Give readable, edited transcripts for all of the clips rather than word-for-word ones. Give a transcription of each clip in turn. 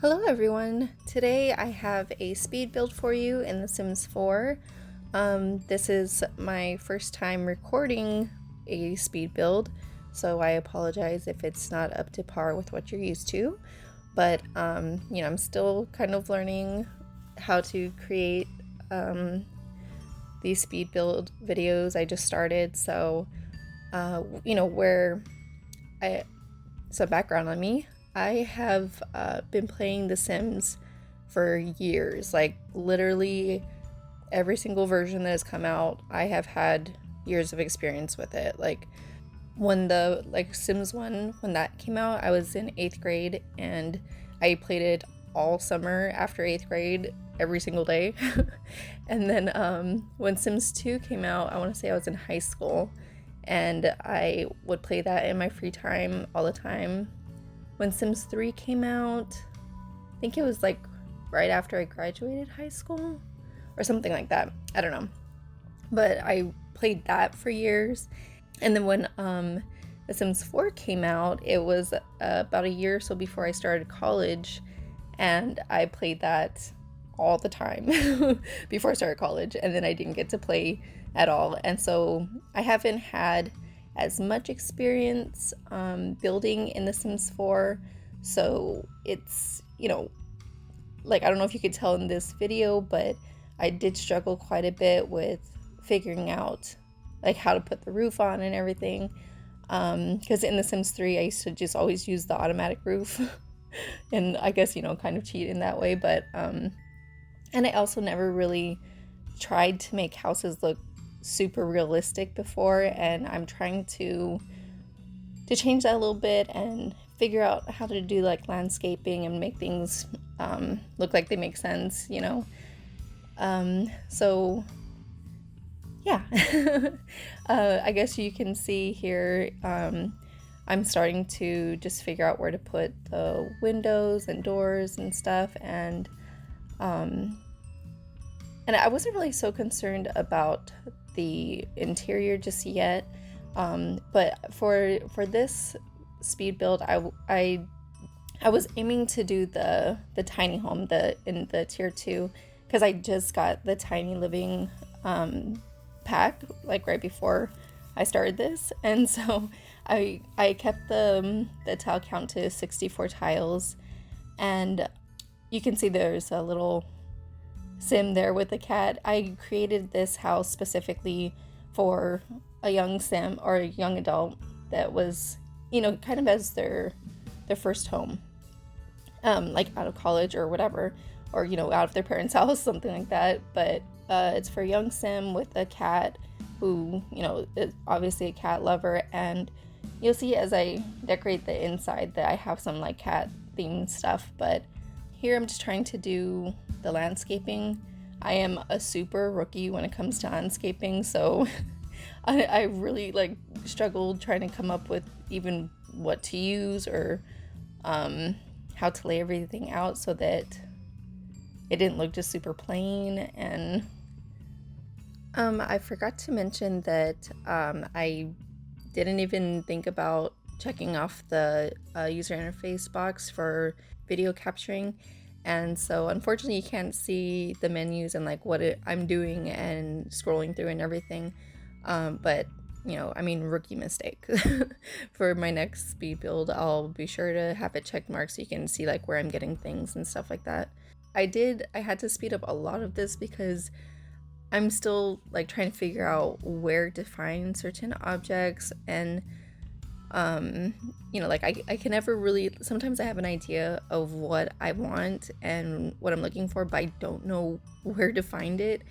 Hello everyone! Today I have a speed build for you in The Sims 4. This is my first time recording a speed build, so I apologize if it's not up to par with what you're used to. But, I'm still kind of learning how to create these speed build videos. I just started, so, some background on me. I have been playing The Sims for years, like literally every single version that has come out, I have had years of experience with it. Like when the Sims 1, when that came out, I was in 8th grade and I played it all summer after 8th grade every single day. And then when Sims 2 came out, I want to say I was in high school and I would play that in my free time all the time. When Sims 3 came out, I think it was like right after I graduated high school or something like that. I don't know. But I played that for years. And then when The Sims 4 came out, it was about a year or so before I started college. And I played that all the time before I started college. And then I didn't get to play at all. And so I haven't had as much experience building in The Sims 4, so it's, I don't know if you could tell in this video, but I did struggle quite a bit with figuring out like how to put the roof on and everything, because in The Sims 3 I used to just always use the automatic roof and I guess kind of cheat in that way, but and I also never really tried to make houses look super realistic before, and I'm trying to change that a little bit and figure out how to do like landscaping and make things look like they make sense, so yeah. I guess you can see here I'm starting to just figure out where to put the windows and doors and stuff, and I wasn't really so concerned about the interior just yet, but for this speed build, I was aiming to do the tiny home in the tier 2, because I just got the tiny living pack like right before I started this, and so I kept the tile count to 64 tiles, and you can see there's a little sim there with a cat. I created this house specifically for a young sim or a young adult that was, kind of as their first home, like out of college or whatever, or out of their parents' house, something like that. But it's for a young sim with a cat who is obviously a cat lover, and you'll see as I decorate the inside that I have some like cat themed stuff. But here I'm just trying to do the landscaping. I am a super rookie when it comes to landscaping, so I really struggled trying to come up with even what to use or how to lay everything out so that it didn't look just super plain. And I forgot to mention that I didn't even think about checking off the user interface box for video capturing, and so unfortunately you can't see the menus and like what I'm doing and scrolling through and everything, but rookie mistake. For my next speed build, I'll be sure to have it check marked so you can see like where I'm getting things and stuff like that. I had to speed up a lot of this because I'm still like trying to figure out where to find certain objects, and I can never really, sometimes I have an idea of what I want and what I'm looking for, but I don't know where to find it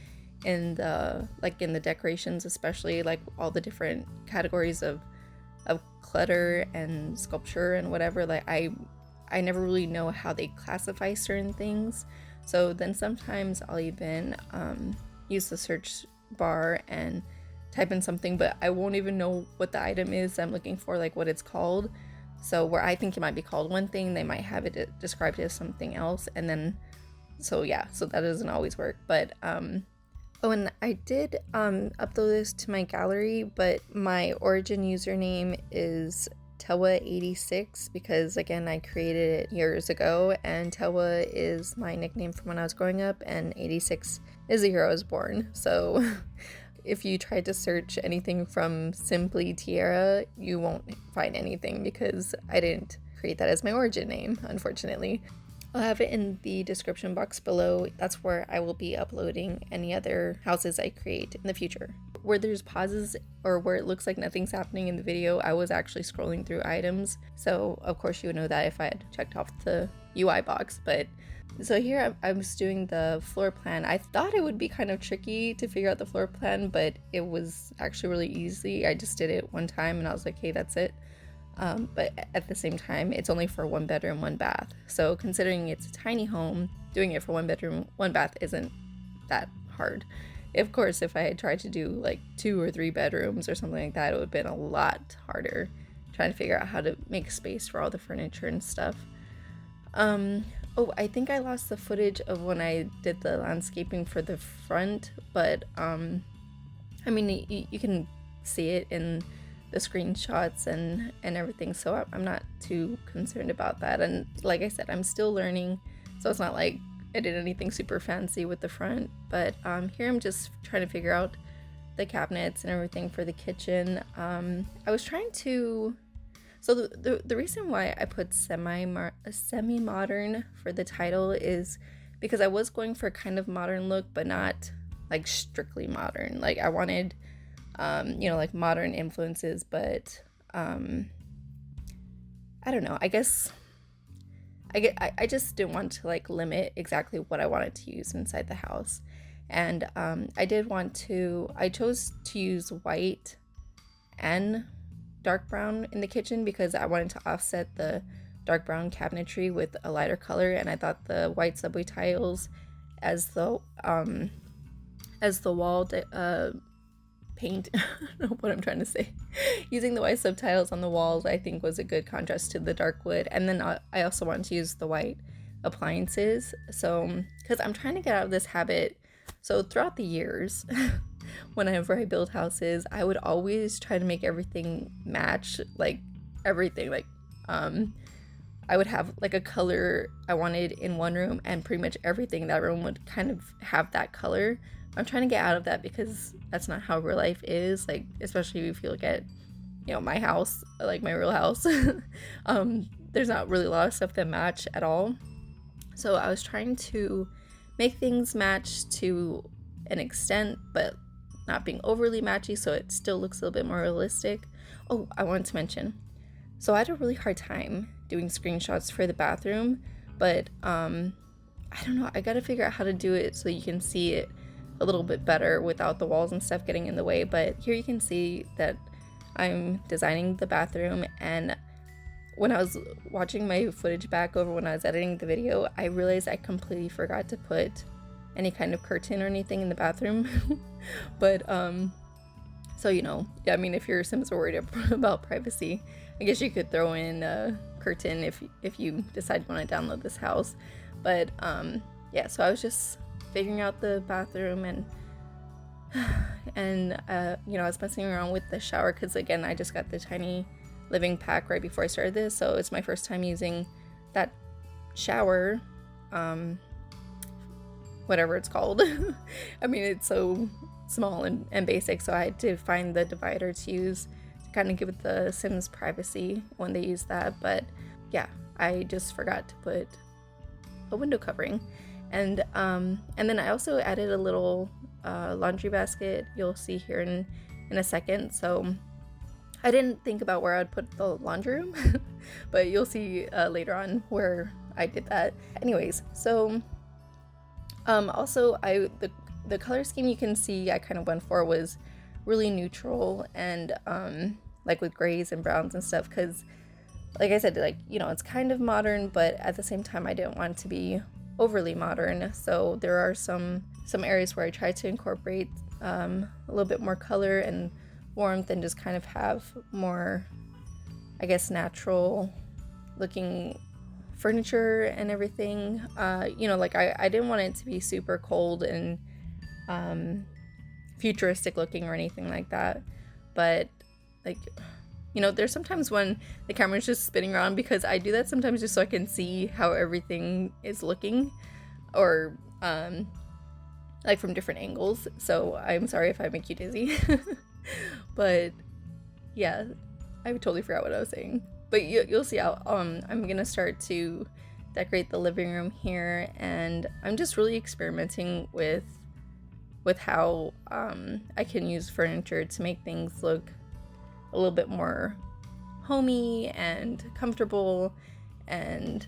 in the decorations, especially like all the different categories of clutter and sculpture and whatever. Like I never really know how they classify certain things, so then sometimes I'll even use the search bar and type in something, but I won't even know what the item is I'm looking for, like what it's called. So where I think it might be called one thing, they might have it described as something else, and then so that doesn't always work. But oh, and I did upload this to my gallery, but my origin username is Tewa86 because, again, I created it years ago, and Tewa is my nickname from when I was growing up, and 86 is the year I was born. So if you try to search anything from simply Tierra, you won't find anything because I didn't create that as my origin name, unfortunately. I'll have it in the description box below. That's where I will be uploading any other houses I create in the future. Where there's pauses or where it looks like nothing's happening in the video, I was actually scrolling through items. So of course you would know that if I had checked off the UI box. But so here I was doing the floor plan. I thought it would be kind of tricky to figure out the floor plan, but it was actually really easy. I just did it one time and I was like, hey, that's it. But at the same time, it's only for 1 bedroom, 1 bath. So considering it's a tiny home, doing it for 1 bedroom, 1 bath isn't that hard. Of course, if I had tried to do like 2 or 3 bedrooms or something like that, it would have been a lot harder trying to figure out how to make space for all the furniture and stuff. Oh, I think I lost the footage of when I did the landscaping for the front, but I mean, you can see it in the screenshots and everything, so I'm not too concerned about that. And like I said, I'm still learning, so it's not like I did anything super fancy with the front. But here I'm just trying to figure out the cabinets and everything for the kitchen. I was trying to, so the reason why I put semi-modern for the title is because I was going for a kind of modern look, but not like strictly modern. Like I wanted you know, like modern influences, but I don't know, I guess I just didn't want to like limit exactly what I wanted to use inside the house. And I chose to use white and dark brown in the kitchen because I wanted to offset the dark brown cabinetry with a lighter color, and I thought the white subway tiles as the wall paint I don't know what I'm trying to say. Using the white subtiles on the walls I think was a good contrast to the dark wood. And then I also want to use the white appliances, so because I'm trying to get out of this habit. So throughout the years whenever I build houses, I would always try to make everything match, like everything, like I would have like a color I wanted in one room and pretty much everything in that room would kind of have that color. I'm trying to get out of that because that's not how real life is, like especially if you look at, you know, my house, like my real house. There's not really a lot of stuff that match at all. So I was trying to make things match to an extent, but not being overly matchy, so it still looks a little bit more realistic. Oh, I wanted to mention, so I had a really hard time doing screenshots for the bathroom, but I don't know, I gotta figure out how to do it so you can see it a little bit better without the walls and stuff getting in the way. But here you can see that I'm designing the bathroom, and when I was watching my footage back over when I was editing the video, I realized I completely forgot to put any kind of curtain or anything in the bathroom. But so, you know, yeah, I mean, if your Sims are worried about privacy, I guess you could throw in a curtain if you decide you want to download this house. But yeah, so I was just figuring out the bathroom, and you know, I was messing around with the shower because, again, I just got the tiny living pack right before I started this, so it's my first time using that shower, whatever it's called. I mean, it's so small and basic, so I had to find the divider to use to kind of give the Sims privacy when they use that. But yeah, I just forgot to put a window covering. And then I also added a little laundry basket, you'll see here in a second. So I didn't think about where I'd put the laundry room, but you'll see later on where I did that. Anyways, so also the color scheme you can see I kind of went for was really neutral and like with grays and browns and stuff, because like I said, like, you know, it's kind of modern, but at the same time I didn't want it to be overly modern. So there are some areas where I tried to incorporate a little bit more color and warmth and just kind of have more, I guess, natural looking furniture and everything. You know, like I didn't want it to be super cold and futuristic looking or anything like that, but like You know, there's sometimes when the camera's just spinning around, because I do that sometimes just so I can see how everything is looking, or like from different angles. So I'm sorry if I make you dizzy. But yeah, I totally forgot what I was saying. But you'll see how I'm gonna start to decorate the living room here, and I'm just really experimenting with how I can use furniture to make things look a little bit more homey and comfortable, and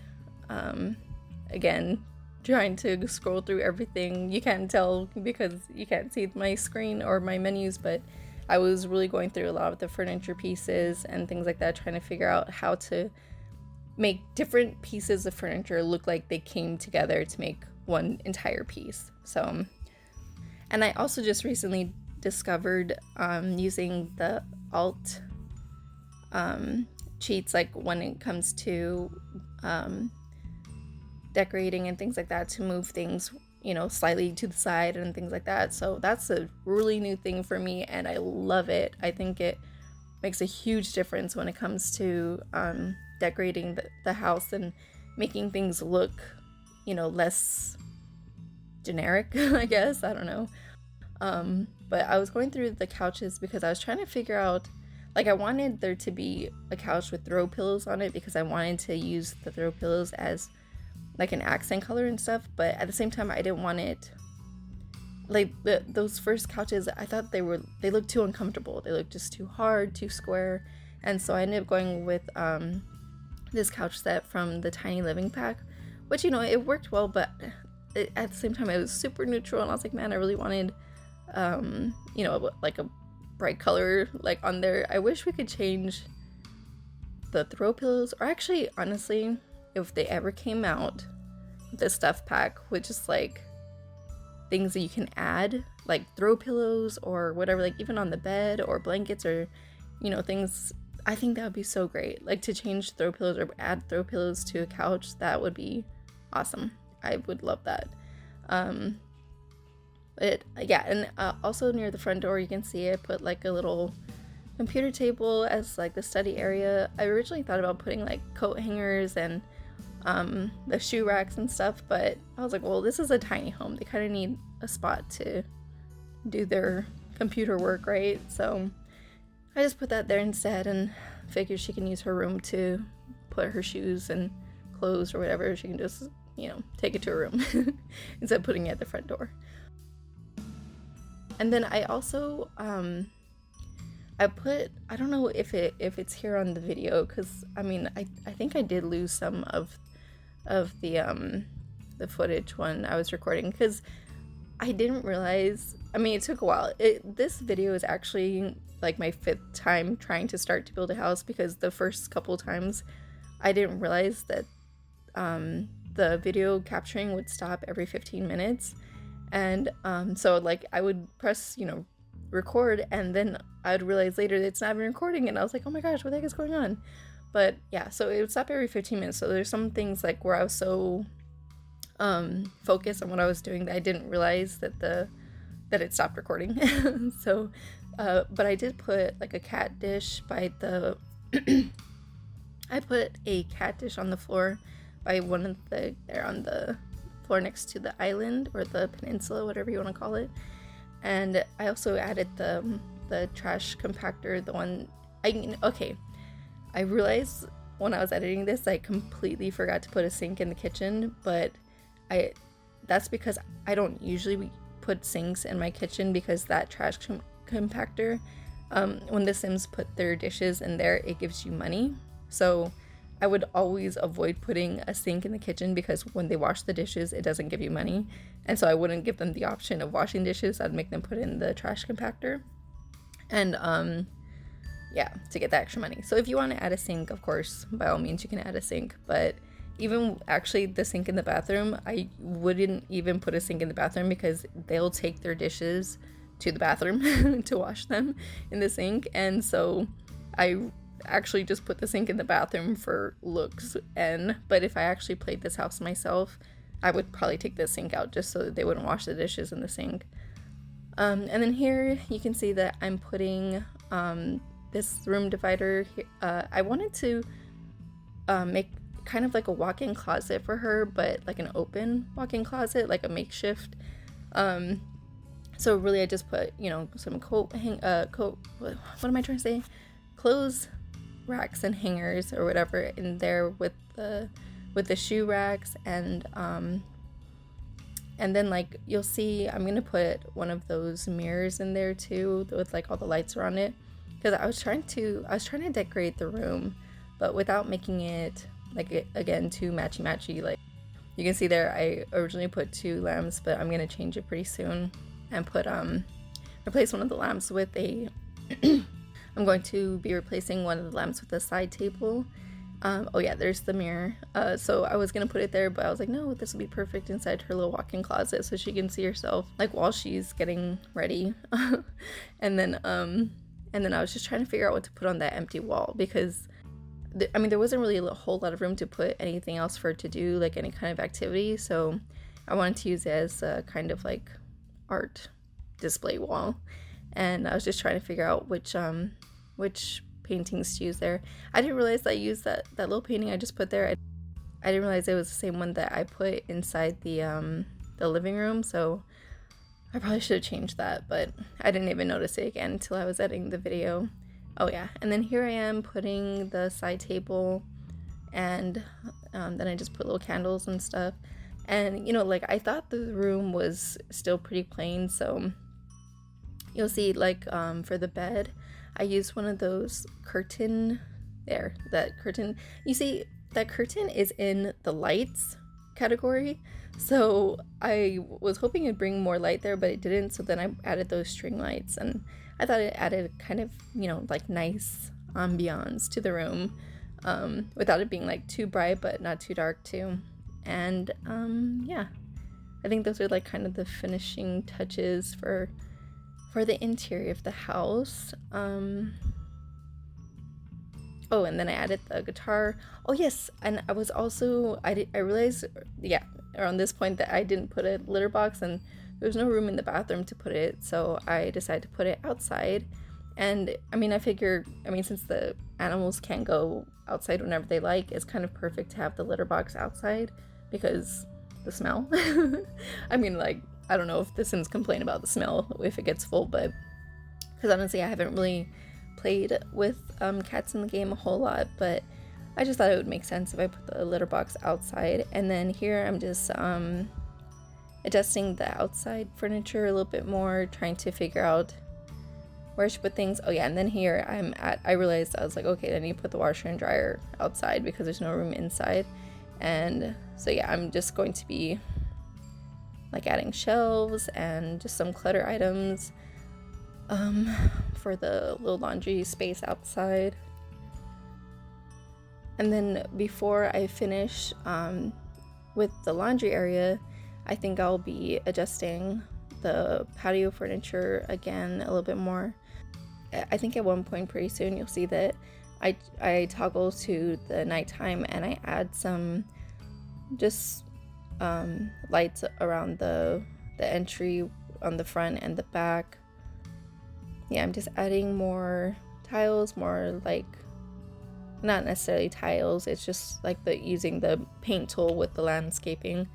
again, trying to scroll through everything. You can't tell because you can't see my screen or my menus, but I was really going through a lot of the furniture pieces and things like that, trying to figure out how to make different pieces of furniture look like they came together to make one entire piece. So, and I also just recently discovered using the alt cheats, like when it comes to decorating and things like that, to move things, you know, slightly to the side and things like that. So that's a really new thing for me, and I love it. I think it makes a huge difference when it comes to decorating the house and making things look, you know, less generic, I guess. I don't know. But I was going through the couches because I was trying to figure out, like, I wanted there to be a couch with throw pillows on it because I wanted to use the throw pillows as like an accent color and stuff, but at the same time I didn't want it, like, those first couches, I thought they looked too uncomfortable. They looked just too hard, too square, and so I ended up going with this couch set from the Tiny Living pack, which, you know, it worked well, but at the same time it was super neutral, and I was like, man, I really wanted you know, like a bright color like on there. I wish we could change the throw pillows, or actually, honestly, if they ever came out, the stuff pack with just like things that you can add, like throw pillows or whatever, like even on the bed, or blankets, or, you know, things, I think that would be so great. Like, to change throw pillows or add throw pillows to a couch, that would be awesome. I would love that. But yeah, and also near the front door, you can see I put like a little computer table as like the study area. I originally thought about putting like coat hangers and the shoe racks and stuff, but I was like, well, this is a tiny home. They kind of need a spot to do their computer work, right? So I just put that there instead, and figured she can use her room to put her shoes and clothes or whatever. She can just, you know, take it to her room instead of putting it at the front door. And then I also I don't know if it's here on the video, because I mean, I think I did lose some of the footage when I was recording, because I didn't realize, I mean, it took a while. This video is actually like my 5th time trying to start to build a house, because the first couple times I didn't realize that the video capturing would stop every 15 minutes. And so like I would press, you know, record, and then I'd realize later that it's not even recording, and I was like, oh my gosh, what the heck is going on? But yeah, so it would stop every 15 minutes. So there's some things like where I was so focused on what I was doing that I didn't realize that it stopped recording. So but I did put like a cat dish by the I put a cat dish on the floor by one of there on the floor next to the island, or the peninsula, whatever you want to call it. And I also added the trash compactor, the one I realized when I was editing this, I completely forgot to put a sink in the kitchen, but that's because I don't usually put sinks in my kitchen, because that trash compactor, when the Sims put their dishes in there, it gives you money. So I would always avoid putting a sink in the kitchen, because when they wash the dishes, it doesn't give you money. And so I wouldn't give them the option of washing dishes. I'd make them put in the trash compactor. And yeah, to get the extra money. So if you want to add a sink, of course, by all means, you can add a sink. But even actually the sink in the bathroom, I wouldn't even put a sink in the bathroom, because they'll take their dishes to the bathroom to wash them in the sink. And so I actually just put the sink in the bathroom for looks. But if I actually played this house myself, I would probably take the sink out just so that they wouldn't wash the dishes in the sink. And then here you can see that I'm putting this room divider here, I wanted to make kind of like a walk-in closet for her, but like an open walk-in closet, like a makeshift. So really I just put, you know, some what am I trying to say? Clothes racks and hangers or whatever in there with the shoe racks, and then like you'll see I'm gonna put one of those mirrors in there too with like all the lights around it, because I was trying to decorate the room, but without making it like again too matchy. Like you can see there, I originally put 2 lamps, but I'm gonna change it pretty soon and put replace one of the lamps with a I'm going to be replacing one of the lamps with a side table. Oh yeah, there's the mirror. So I was gonna put it there, but I was like, no, this will be perfect inside her little walk-in closet so she can see herself like while she's getting ready. and then I was just trying to figure out what to put on that empty wall, because I mean there wasn't really a whole lot of room to put anything else for her to do, like any kind of activity, so I wanted to use it as a kind of like art display wall. And I was just trying to figure out which paintings to use there. I didn't realize that I used that little painting I just put there. I didn't realize it was the same one that I put inside the living room, so I probably should have changed that, but I didn't even notice it again until I was editing the video. Oh yeah, and then here I am putting the side table, and then I just put little candles and stuff. And you know, like I thought the room was still pretty plain, so you'll see like for the bed I used one of those curtain, that curtain, you see that curtain is in the lights category, so I was hoping it'd bring more light there, but it didn't, so then I added those string lights, and I thought it added kind of, you know, like nice ambiance to the room, without it being like too bright but not too dark too. And yeah, I think those are like kind of the finishing touches for the interior of the house. Oh, and then I added the guitar. Oh yes, and I was also, I realized, yeah, around this point that I didn't put a litter box, and there was no room in the bathroom to put it, so I decided to put it outside. And I mean, I figured, I mean, since the animals can go outside whenever they like, it's kind of perfect to have the litter box outside, because the smell. I mean, like, I don't know if the Sims complain about the smell if it gets full, but because honestly I haven't really played with cats in the game a whole lot, but I just thought it would make sense if I put the litter box outside. And then here I'm just adjusting the outside furniture a little bit more, trying to figure out where I should put things. Oh yeah, and then here I realized, I was like, okay, I need to put the washer and dryer outside because there's no room inside. And so yeah, I'm just going to be like adding shelves and just some clutter items for the little laundry space outside. And then before I finish with the laundry area, I think I'll be adjusting the patio furniture again a little bit more. I think at one point pretty soon you'll see that I toggle to the nighttime and I add some just lights around the entry on the front and the back. Yeah, I'm just adding more tiles, more like, not necessarily tiles, it's just like using the paint tool with the landscaping,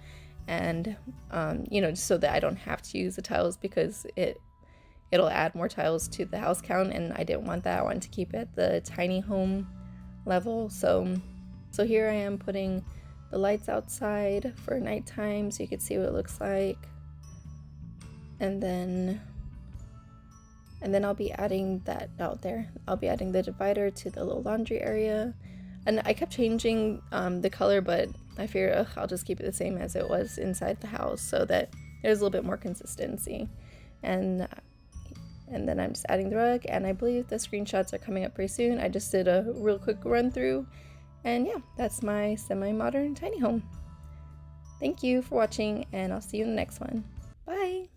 and you know, just so that I don't have to use the tiles, because it'll add more tiles to the house count, and I didn't want that. I wanted to keep it at the tiny home level. So here I am putting the lights outside for nighttime so you can see what it looks like, and then I'll be adding that out there. I'll be adding the divider to the little laundry area, and I kept changing the color, but I figured I'll just keep it the same as it was inside the house so that there's a little bit more consistency. And then I'm just adding the rug, and I believe the screenshots are coming up pretty soon. I just did a real quick run through, and yeah, that's my semi-modern tiny home. Thank you for watching, and I'll see you in the next one. Bye!